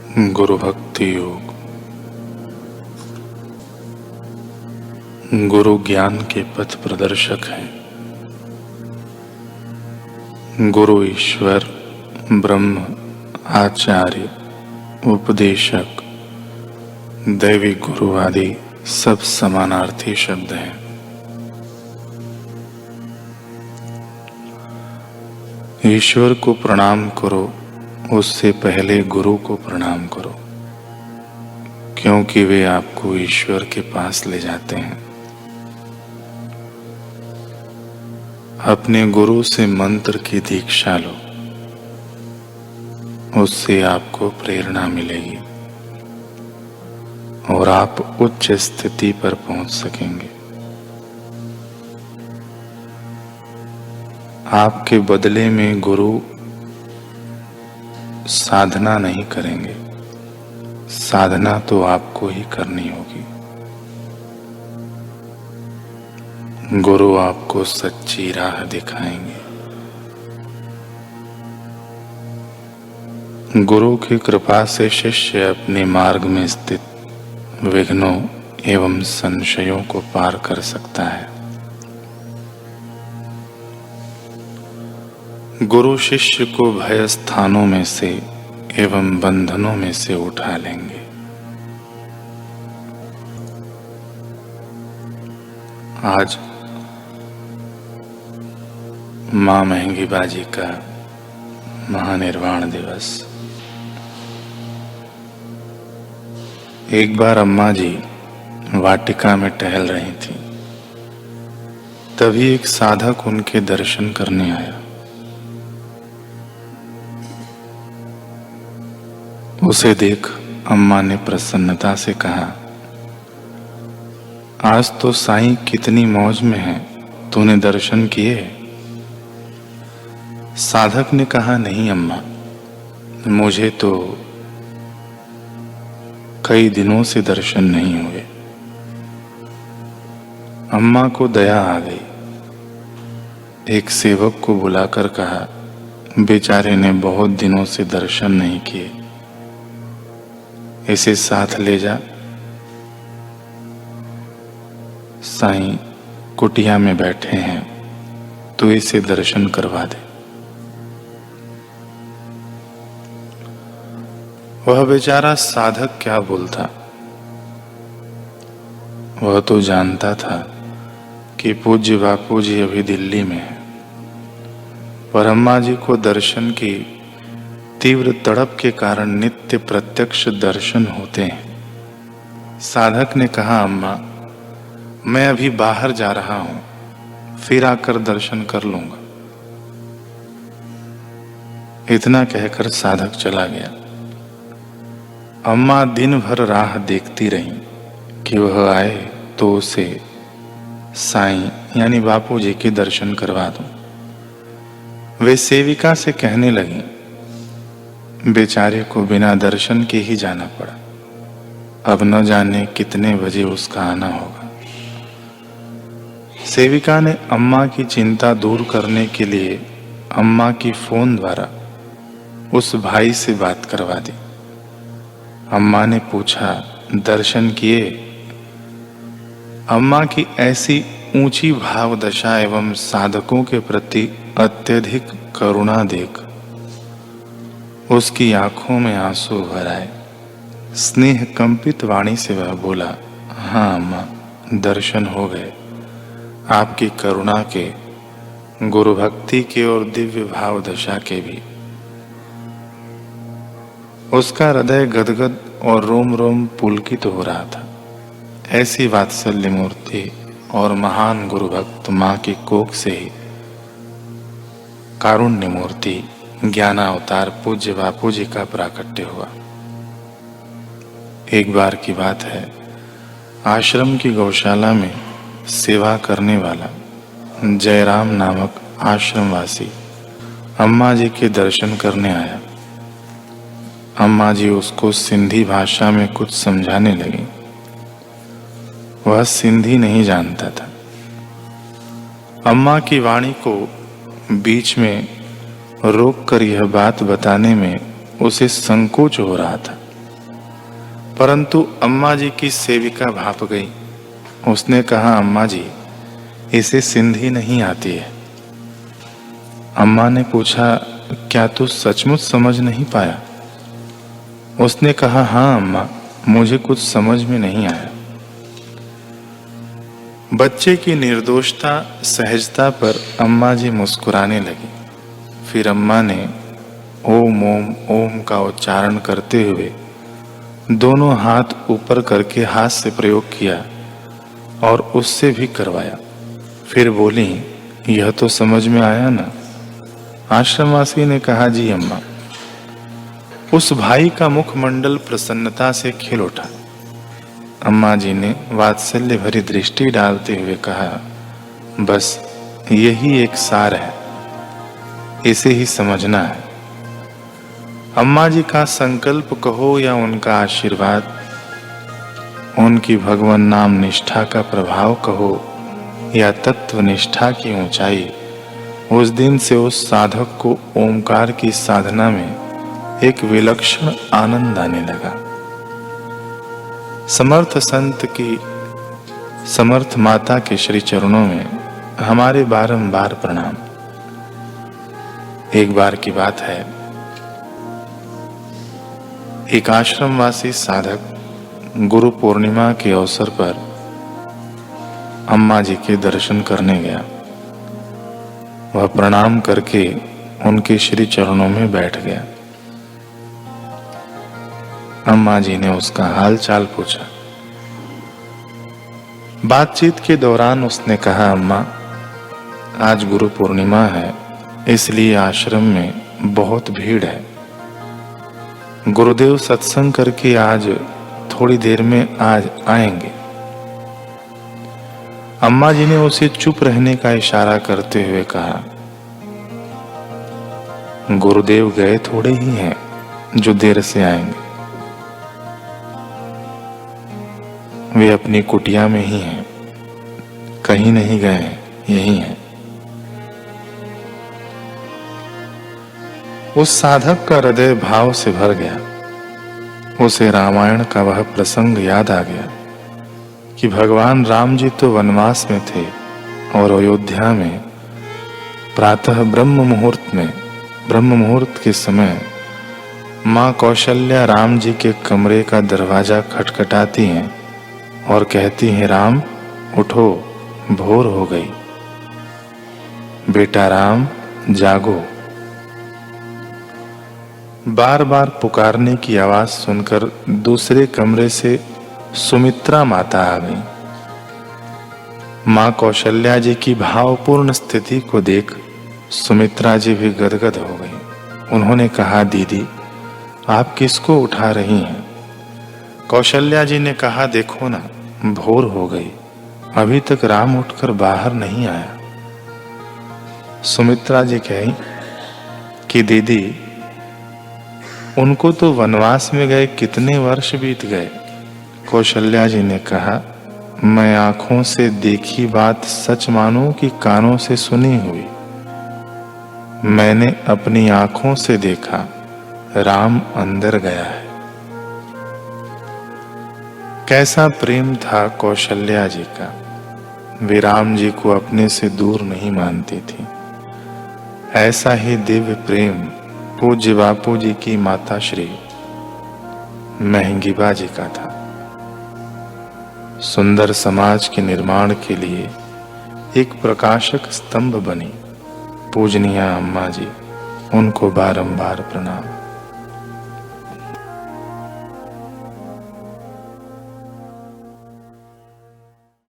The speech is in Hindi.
गुरु भक्ति योग। गुरु ज्ञान के पथ प्रदर्शक हैं। गुरु ईश्वर, ब्रह्म, आचार्य, उपदेशक, दैवी गुरु आदि सब समानार्थी शब्द हैं। ईश्वर को प्रणाम करो, उससे पहले गुरु को प्रणाम करो, क्योंकि वे आपको ईश्वर के पास ले जाते हैं। अपने गुरु से मंत्र की दीक्षा लो, उससे आपको प्रेरणा मिलेगी और आप उच्च स्थिति पर पहुंच सकेंगे। आपके बदले में गुरु साधना नहीं करेंगे, साधना तो आपको ही करनी होगी। गुरु आपको सच्ची राह दिखाएंगे। गुरु की कृपा से शिष्य अपने मार्ग में स्थित विघ्नों एवं संशयों को पार कर सकता है। गुरु शिष्य को भय स्थानों में से एवं बंधनों में से उठा लेंगे। आज मां महंगी बाजी का महानिर्वाण दिवस। एक बार अम्मा जी वाटिका में टहल रही थी, तभी एक साधक उनके दर्शन करने आया। उसे देख अम्मा ने प्रसन्नता से कहा, आज तो साईं कितनी मौज में है, तूने दर्शन किए? साधक ने कहा, नहीं अम्मा, मुझे तो कई दिनों से दर्शन नहीं हुए। अम्मा को दया आ गई। एक सेवक को बुलाकर कहा, बेचारे ने बहुत दिनों से दर्शन नहीं किए, इसे साथ ले जा, साईं कुटिया में बैठे हैं, तो इसे दर्शन करवा दे। वह बेचारा साधक क्या बोलता, वह तो जानता था कि पूज्य बापू जी अभी दिल्ली में है, पर अम्मा जी को दर्शन की तीव्र तड़प के कारण नित्य प्रत्यक्ष दर्शन होते हैं। साधक ने कहा, अम्मा, मैं अभी बाहर जा रहा हूं, फिर आकर दर्शन कर लूंगा। इतना कहकर साधक चला गया। अम्मा दिन भर राह देखती रही कि वह आए तो उसे साईं यानी बापू जी के दर्शन करवा दूं। वे सेविका से कहने लगी, बेचारे को बिना दर्शन के ही जाना पड़ा, अब न जाने कितने बजे उसका आना होगा। सेविका ने अम्मा की चिंता दूर करने के लिए अम्मा की फोन द्वारा उस भाई से बात करवा दी। अम्मा ने पूछा, दर्शन किए? अम्मा की ऐसी ऊंची भाव दशा एवं साधकों के प्रति अत्यधिक करुणा देख उसकी आंखों में आंसू भर आए। स्नेह कंपित वाणी से वह बोला, हाँ अम्मा, दर्शन हो गए। आपकी करुणा के, गुरु भक्ति के और दिव्य भाव दशा के भी। उसका हृदय गदगद और रोम रोम पुलकित हो रहा था। ऐसी वात्सल्य मूर्ति और महान गुरु भक्त मां की कोख से ही कारुण्य मूर्ति ज्ञानावतार पूज्य बापू जी का प्राकट्य हुआ। एक बार की बात है, आश्रम की गौशाला में सेवा करने वाला जयराम नामक आश्रमवासी अम्मा जी के दर्शन करने आया। अम्मा जी उसको सिंधी भाषा में कुछ समझाने लगी। वह सिंधी नहीं जानता था। अम्मा की वाणी को बीच में रोक कर यह बात बताने में उसे संकोच हो रहा था। परंतु अम्मा जी की सेविका भाप गई। उसने कहा, अम्मा जी, इसे सिंधी नहीं आती है। अम्मा ने पूछा, क्या तू सचमुच समझ नहीं पाया? उसने कहा, हाँ अम्मा, मुझे कुछ समझ में नहीं आया। बच्चे की निर्दोषता, सहजता पर अम्मा जी मुस्कुराने लगी। फिर अम्मा ने ओम ओम ओम का उच्चारण करते हुए दोनों हाथ ऊपर करके हाथ से प्रयोग किया और उससे भी करवाया। फिर बोली, यह तो समझ में आया ना? आश्रमवासी ने कहा, जी अम्मा। उस भाई का मुखमंडल प्रसन्नता से खिल उठा। अम्मा जी ने वात्सल्य भरी दृष्टि डालते हुए कहा, बस यही एक सार है, इसे ही समझना है। अम्मा जी का संकल्प कहो या उनका आशीर्वाद, उनकी भगवान नाम निष्ठा का प्रभाव कहो या तत्व निष्ठा की ऊंचाई, उस दिन से उस साधक को ओंकार की साधना में एक विलक्षण आनंद आने लगा। समर्थ संत की, समर्थ माता के श्री चरणों में हमारे बारंबार प्रणाम। एक बार की बात है, एक आश्रमवासी साधक गुरु पूर्णिमा के अवसर पर अम्मा जी के दर्शन करने गया। वह प्रणाम करके उनके श्री चरणों में बैठ गया। अम्मा जी ने उसका हाल चाल पूछा। बातचीत के दौरान उसने कहा, अम्मा, आज गुरु पूर्णिमा है, इसलिए आश्रम में बहुत भीड़ है। गुरुदेव सत्संग करके आज थोड़ी देर में आज आएंगे। अम्मा जी ने उसे चुप रहने का इशारा करते हुए कहा, गुरुदेव गए थोड़े ही हैं जो देर से आएंगे। वे अपनी कुटिया में ही हैं, कहीं नहीं गए हैं, यही हैं। उस साधक का हृदय भाव से भर गया। उसे रामायण का वह प्रसंग याद आ गया कि भगवान राम जी तो वनवास में थे और अयोध्या में प्रातः ब्रह्म मुहूर्त के समय माँ कौशल्या राम जी के कमरे का दरवाजा खटखटाती हैं और कहती हैं, राम उठो, भोर हो गई। बेटा राम जागो। बार बार पुकारने की आवाज सुनकर दूसरे कमरे से सुमित्रा माता आ गई। माँ कौशल्या जी की भावपूर्ण स्थिति को देख सुमित्रा जी भी गदगद हो गई। उन्होंने कहा, दीदी, आप किसको उठा रही हैं? कौशल्या जी ने कहा, देखो ना, भोर हो गई, अभी तक राम उठकर बाहर नहीं आया। सुमित्रा जी कही कि दीदी, उनको तो वनवास में गए कितने वर्ष बीत गए। कौशल्या जी ने कहा, मैं आंखों से देखी बात सच मानूं कि कानों से सुनी हुई? मैंने अपनी आंखों से देखा, राम अंदर गया है। कैसा प्रेम था कौशल्या जी का। वे राम जी को अपने से दूर नहीं मानती थी। ऐसा ही दिव्य प्रेम पूज्य बापू जी की माता श्री महंगीबा जी का था। सुंदर समाज के निर्माण के लिए एक प्रकाशक स्तंभ बनी पूजनीय अम्मा जी, उनको बारंबार प्रणाम।